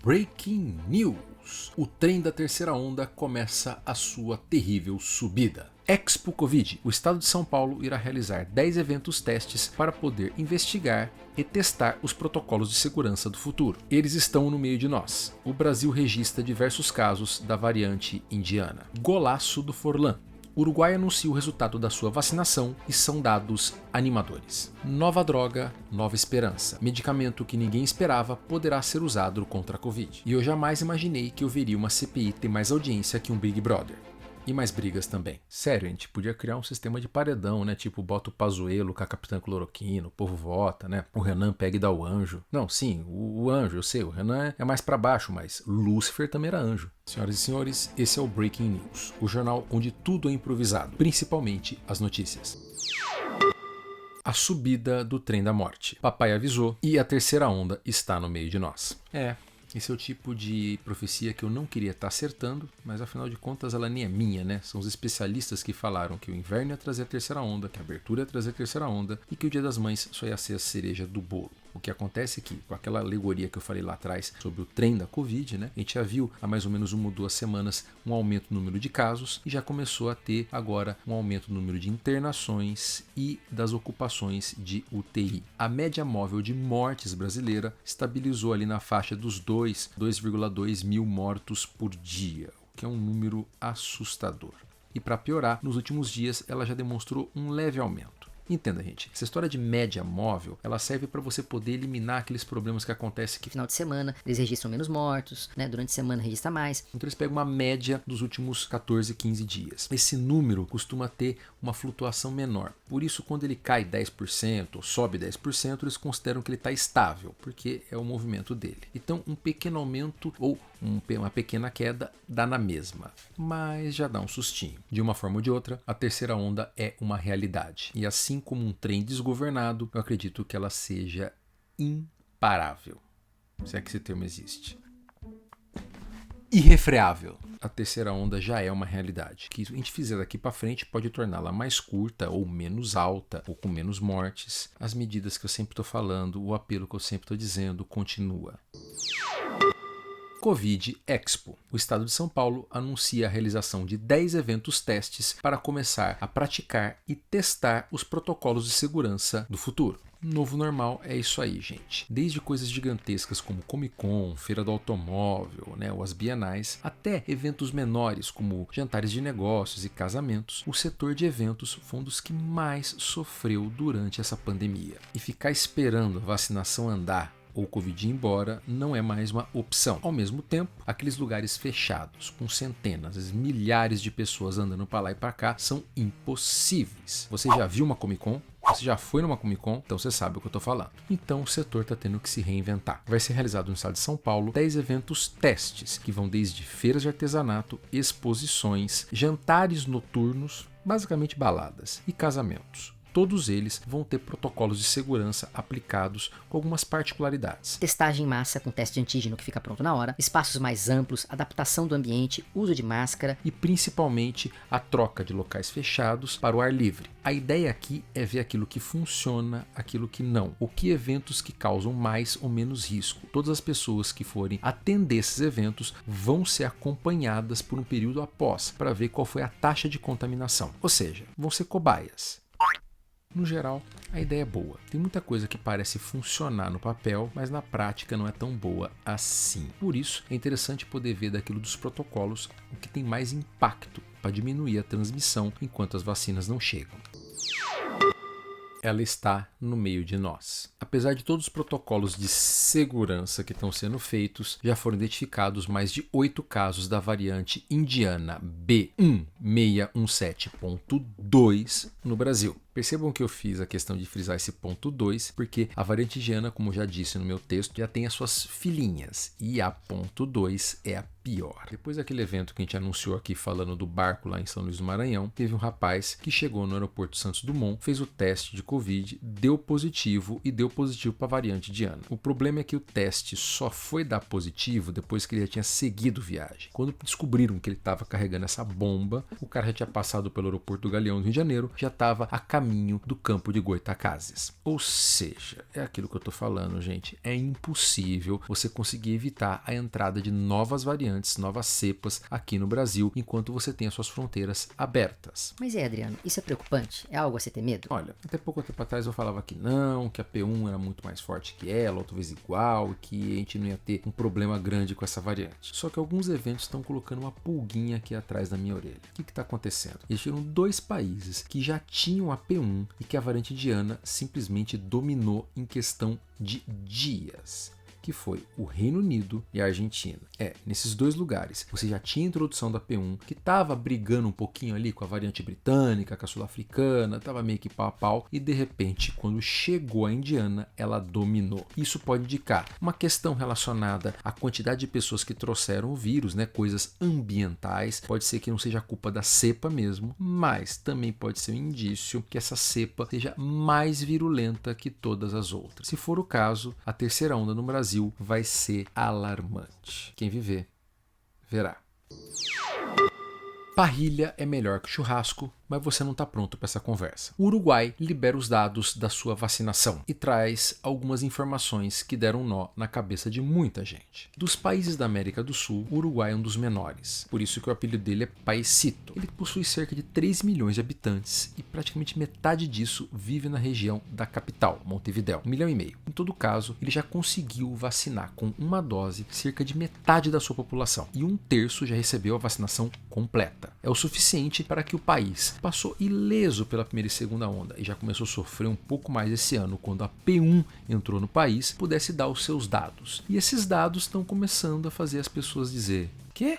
Breaking News! O trem da terceira onda começa a sua terrível subida. Expo Covid. O estado de São Paulo irá realizar 10 eventos testes para poder investigar e testar os protocolos de segurança do futuro. Eles estão no meio de nós. O Brasil registra diversos casos da variante indiana. Golaço do Forlan. O Uruguai anuncia o resultado da sua vacinação e são dados animadores. Nova droga, nova esperança. Medicamento que ninguém esperava poderá ser usado contra a Covid. E eu jamais imaginei que eu veria uma CPI ter mais audiência que um Big Brother. E mais brigas também. Sério, a gente podia criar um sistema de paredão, né? Tipo, bota o Pazuello com a Capitã Cloroquina, o povo vota, né? O Renan pega e dá o anjo. Não, sim, o anjo, eu sei, o Renan é mais pra baixo, mas Lúcifer também era anjo. Senhoras e senhores, esse é o Breaking News, o jornal onde tudo é improvisado, principalmente as notícias. A subida do trem da morte. Papai avisou e a terceira onda está no meio de nós. Esse é o tipo de profecia que eu não queria estar acertando, mas afinal de contas ela nem é minha, né? São os especialistas que falaram que o inverno ia trazer a terceira onda, que a abertura ia trazer a terceira onda e que o Dia das Mães só ia ser a cereja do bolo. O que acontece é que, com aquela alegoria que eu falei lá atrás sobre o trem da Covid, né? A gente já viu há mais ou menos 1 ou 2 semanas um aumento no número de casos e já começou a ter agora um aumento no número de internações e das ocupações de UTI. A média móvel de mortes brasileira estabilizou ali na faixa dos 2,2 mil mortos por dia, o que é um número assustador. E para piorar, nos últimos dias ela já demonstrou um leve aumento. Entenda, gente, essa história de média móvel, ela serve para você poder eliminar aqueles problemas que acontecem que final de semana eles registram menos mortos, né? Durante a semana registra mais. Então eles pegam uma média dos últimos 14, 15 dias. Esse número costuma ter uma flutuação menor. Por isso, quando ele cai 10% ou sobe 10%, eles consideram que ele está estável, porque é o movimento dele. Então, um pequeno aumento ou uma pequena queda dá na mesma, mas já dá um sustinho. De uma forma ou de outra, a terceira onda é uma realidade. E assim como um trem desgovernado, eu acredito que ela seja imparável. Se é que esse termo existe. Irrefreável. A terceira onda já é uma realidade. O que a gente fizer daqui para frente pode torná-la mais curta ou menos alta ou com menos mortes. As medidas que eu sempre estou falando, o apelo que eu sempre estou dizendo continua. Covid Expo. O estado de São Paulo anuncia a realização de 10 eventos testes para começar a praticar e testar os protocolos de segurança do futuro. Novo normal é isso aí, gente. Desde coisas gigantescas como Comic Con, Feira do Automóvel, né, ou as bienais, até eventos menores como jantares de negócios e casamentos, o setor de eventos foi um dos que mais sofreu durante essa pandemia. E ficar esperando a vacinação andar ou o Covid ir embora não é mais uma opção. Ao mesmo tempo, aqueles lugares fechados, com centenas, milhares de pessoas andando para lá e para cá, são impossíveis. Você já viu uma Comic Con? Você já foi numa Comic Con? Então você sabe o que eu estou falando. Então o setor está tendo que se reinventar. Vai ser realizado no estado de São Paulo 10 eventos testes, que vão desde feiras de artesanato, exposições, jantares noturnos, basicamente baladas, e casamentos. Todos eles vão ter protocolos de segurança aplicados com algumas particularidades. Testagem em massa com teste de antígeno que fica pronto na hora, espaços mais amplos, adaptação do ambiente, uso de máscara e principalmente a troca de locais fechados para o ar livre. A ideia aqui é ver aquilo que funciona, aquilo que não. O que eventos que causam mais ou menos risco. Todas as pessoas que forem atender esses eventos vão ser acompanhadas por um período após para ver qual foi a taxa de contaminação. Ou seja, vão ser cobaias. No geral, a ideia é boa. Tem muita coisa que parece funcionar no papel, mas na prática não é tão boa assim. Por isso, é interessante poder ver daquilo dos protocolos o que tem mais impacto para diminuir a transmissão enquanto as vacinas não chegam. Ela está no meio de nós. Apesar de todos os protocolos de segurança que estão sendo feitos, já foram identificados mais de 8 casos da variante indiana B1617.2 no Brasil. Percebam que eu fiz a questão de frisar esse ponto 2, porque a variante indiana, como eu já disse no meu texto, já tem as suas filhinhas, e a ponto 2 é a pior. Depois daquele evento que a gente anunciou aqui falando do barco lá em São Luís do Maranhão, teve um rapaz que chegou no aeroporto Santos Dumont, fez o teste de Covid, deu positivo e deu positivo para a variante indiana. O problema é que o teste só foi dar positivo depois que ele já tinha seguido viagem. Quando descobriram que ele estava carregando essa bomba, o cara já tinha passado pelo aeroporto do Galeão do Rio de Janeiro, já estava a caminho caminho do campo de Goytacazes. Ou seja, é aquilo que eu tô falando, gente, é impossível você conseguir evitar a entrada de novas variantes, novas cepas aqui no Brasil, enquanto você tem as suas fronteiras abertas. Mas Adriano, isso é preocupante? É algo a se ter medo? Olha, até pouco tempo atrás eu falava que não, que a P1 era muito mais forte que ela, outra vez igual, e que a gente não ia ter um problema grande com essa variante. Só que alguns eventos estão colocando uma pulguinha aqui atrás da minha orelha. O que está acontecendo? Existiram 2 países que já tinham a P1 e que a variante indiana simplesmente dominou em questão de dias, que foi o Reino Unido e a Argentina. Nesses 2 lugares, você já tinha a introdução da P1, que estava brigando um pouquinho ali com a variante britânica, com a sul-africana, estava meio que pau a pau, e de repente, quando chegou a indiana, ela dominou. Isso pode indicar uma questão relacionada à quantidade de pessoas que trouxeram o vírus, né? Coisas ambientais, pode ser que não seja culpa da cepa mesmo, mas também pode ser um indício que essa cepa seja mais virulenta que todas as outras. Se for o caso, a terceira onda no Brasil vai ser alarmante. Quem viver, verá. Parrilha é melhor que churrasco, mas você não está pronto para essa conversa. O Uruguai libera os dados da sua vacinação e traz algumas informações que deram nó na cabeça de muita gente. Dos países da América do Sul, o Uruguai é um dos menores, por isso que o apelido dele é Paisito. Ele possui cerca de 3 milhões de habitantes e praticamente metade disso vive na região da capital, Montevidéu, 1,5 milhão. Em todo caso, ele já conseguiu vacinar com uma dose cerca de metade da sua população e 1/3 já recebeu a vacinação completa. É o suficiente para que o país passou ileso pela primeira e segunda onda e já começou a sofrer um pouco mais esse ano, quando a P1 entrou no país, pudesse dar os seus dados. E esses dados estão começando a fazer as pessoas dizer: quê?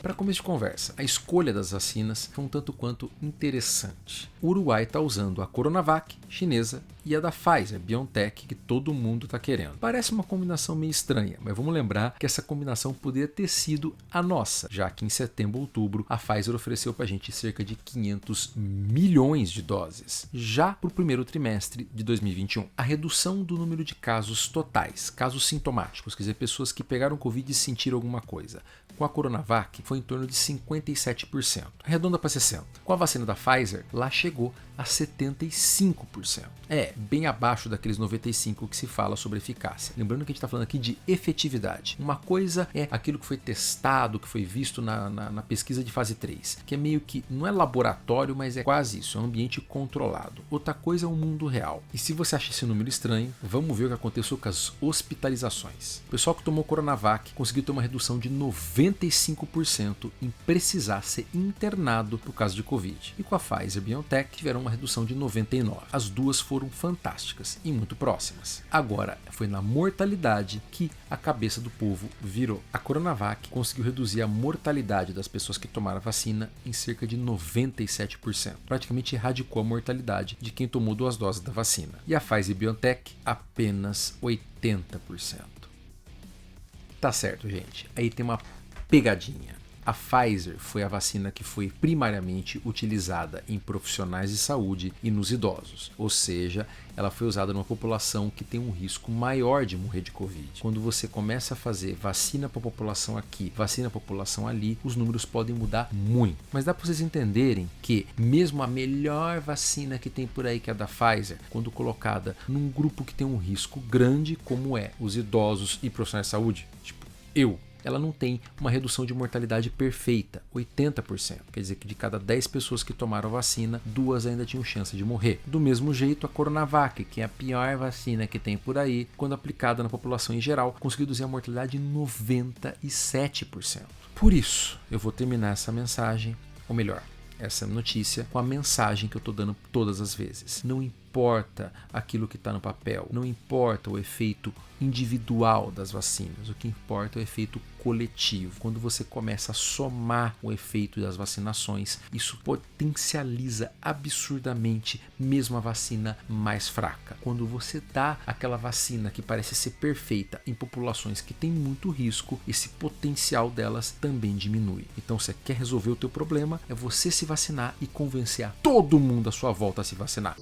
Para começo de conversa, a escolha das vacinas foi um tanto quanto interessante. O Uruguai está usando a Coronavac chinesa e a da Pfizer BioNTech, que todo mundo está querendo. Parece uma combinação meio estranha, mas vamos lembrar que essa combinação poderia ter sido a nossa, já que em setembro ou outubro a Pfizer ofereceu para a gente cerca de 500 milhões de doses, já para o primeiro trimestre de 2021. A redução do número de casos totais, casos sintomáticos, quer dizer, pessoas que pegaram Covid e sentiram alguma coisa, com a Coronavac foi em torno de 57%, arredonda para 60%. Com a vacina da Pfizer, lá chegou a 75%. Bem abaixo daqueles 95% que se fala sobre eficácia. Lembrando que a gente está falando aqui de efetividade. Uma coisa é aquilo que foi testado, que foi visto na pesquisa de fase 3, que é meio que, não é laboratório, mas é quase isso, é um ambiente controlado. Outra coisa é o mundo real. E se você acha esse número estranho, vamos ver o que aconteceu com as hospitalizações. O pessoal que tomou Coronavac conseguiu ter uma redução de 95% em precisar ser internado por causa de Covid. E com a Pfizer BioNTech tiveram uma redução de 99%. As duas foram fantásticas e muito próximas. Agora, foi na mortalidade que a cabeça do povo virou. A Coronavac conseguiu reduzir a mortalidade das pessoas que tomaram a vacina em cerca de 97%. Praticamente erradicou a mortalidade de quem tomou 2 doses da vacina. E a Pfizer BioNTech, apenas 80%. Tá certo, gente. Aí tem uma pegadinha. A Pfizer foi a vacina que foi primariamente utilizada em profissionais de saúde e nos idosos, ou seja, ela foi usada numa população que tem um risco maior de morrer de Covid. Quando você começa a fazer vacina para a população aqui, vacina para a população ali, os números podem mudar muito. Mas dá para vocês entenderem que mesmo a melhor vacina que tem por aí, que é a da Pfizer, quando colocada num grupo que tem um risco grande, como é os idosos e profissionais de saúde, tipo ela não tem uma redução de mortalidade perfeita, 80%. Quer dizer que de cada 10 pessoas que tomaram a vacina, 2 ainda tinham chance de morrer. Do mesmo jeito, a Coronavac, que é a pior vacina que tem por aí, quando aplicada na população em geral, conseguiu reduzir a mortalidade em 97%. Por isso, eu vou terminar essa mensagem, ou melhor, essa notícia, com a mensagem que eu estou dando todas as vezes. Não importa aquilo que está no papel, não importa o efeito individual das vacinas, o que importa é o efeito coletivo. Quando você começa a somar o efeito das vacinações, isso potencializa absurdamente mesmo a vacina mais fraca. Quando você dá aquela vacina que parece ser perfeita em populações que têm muito risco, esse potencial delas também diminui. Então, você quer resolver o teu problema, é você se vacinar e convencer a todo mundo à sua volta a se vacinar.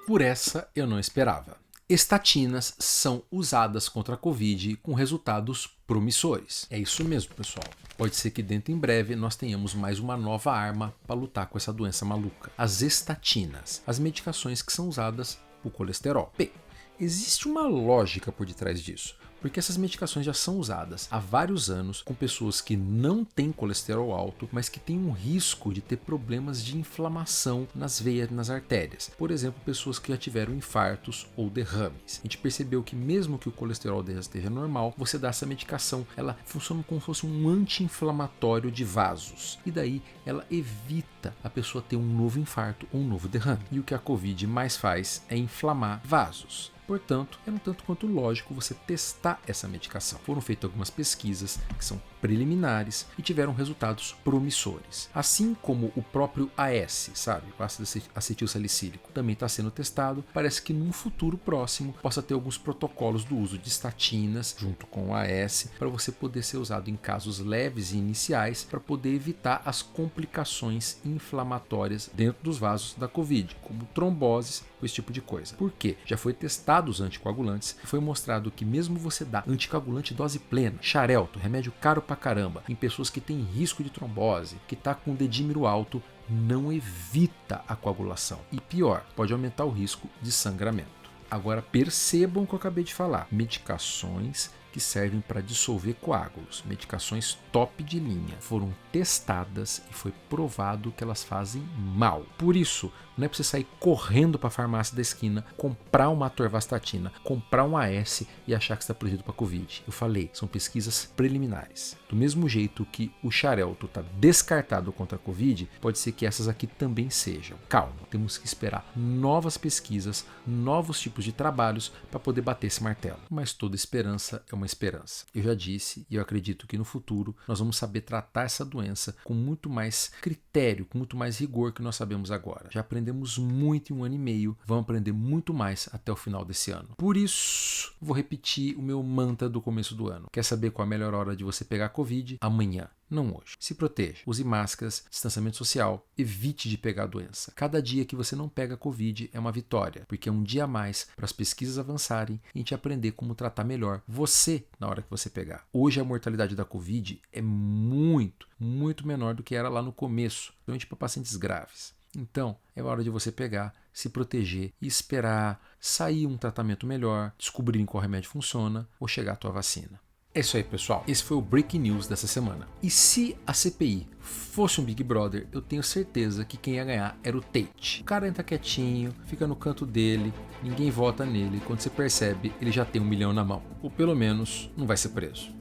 Por essa eu não esperava. estatinas são usadas contra a Covid com resultados promissores. É isso mesmo, pessoal. Pode ser que dentro em breve nós tenhamos mais uma nova arma para lutar com essa doença maluca. As estatinas, as medicações que são usadas para o colesterol. Bem, existe uma lógica por detrás disso. Porque essas medicações já são usadas há vários anos com pessoas que não têm colesterol alto, mas que têm um risco de ter problemas de inflamação nas veias e nas artérias. Por exemplo, pessoas que já tiveram infartos ou derrames. A gente percebeu que mesmo que o colesterol delas esteja normal, você dá essa medicação, ela funciona como se fosse um anti-inflamatório de vasos. E daí ela evita a pessoa ter um novo infarto ou um novo derrame. E o que a Covid mais faz é inflamar vasos. Portanto, é um tanto quanto lógico você testar essa medicação. Foram feitas algumas pesquisas que são preliminares e tiveram resultados promissores. Assim como o próprio AS, sabe? O ácido acetilsalicílico, também está sendo testado. Parece que num futuro próximo possa ter alguns protocolos do uso de estatinas junto com o AS para você poder ser usado em casos leves e iniciais para poder evitar as complicações inflamatórias dentro dos vasos da Covid, como tromboses, esse tipo de coisa. Por quê? Já foi testado os anticoagulantes e foi mostrado que mesmo você dá anticoagulante dose plena, xarelto, remédio caro pra caramba, em pessoas que têm risco de trombose, que tá com dedímero alto, não evita a coagulação. E pior, pode aumentar o risco de sangramento. Agora percebam o que eu acabei de falar. Medicações que servem para dissolver coágulos, medicações top de linha, foram testadas e foi provado que elas fazem mal. Por isso, não é para você sair correndo para a farmácia da esquina, comprar uma atorvastatina, comprar um AS e achar que está protegido para Covid. Eu falei, são pesquisas preliminares. Do mesmo jeito que o xarelto está descartado contra a Covid, pode ser que essas aqui também sejam. Calma, temos que esperar novas pesquisas, novos tipos de trabalhos para poder bater esse martelo. Mas toda esperança é uma esperança. Eu já disse e eu acredito que no futuro nós vamos saber tratar essa doença com muito mais critério, com muito mais rigor que nós sabemos agora. Já aprendemos muito em 1 ano e meio, vamos aprender muito mais até o final desse ano. Por isso, vou repetir o meu mantra do começo do ano. Quer saber qual a melhor hora de você pegar Covid? Amanhã. Não hoje. Se proteja. Use máscaras, distanciamento social, evite de pegar a doença. Cada dia que você não pega Covid é uma vitória, porque é um dia a mais para as pesquisas avançarem e a gente aprender como tratar melhor você na hora que você pegar. Hoje a mortalidade da Covid é muito menor do que era lá no começo, principalmente para pacientes graves. Então, é hora de você pegar, se proteger e esperar sair um tratamento melhor, descobrirem qual remédio funciona ou chegar a tua vacina. É isso aí, pessoal. Esse foi o Breaking News dessa semana. E se a CPI fosse um Big Brother, eu tenho certeza que quem ia ganhar era o Tate. O cara entra quietinho, fica no canto dele, ninguém vota nele. Quando você percebe, ele já tem 1 milhão na mão. Ou pelo menos, não vai ser preso.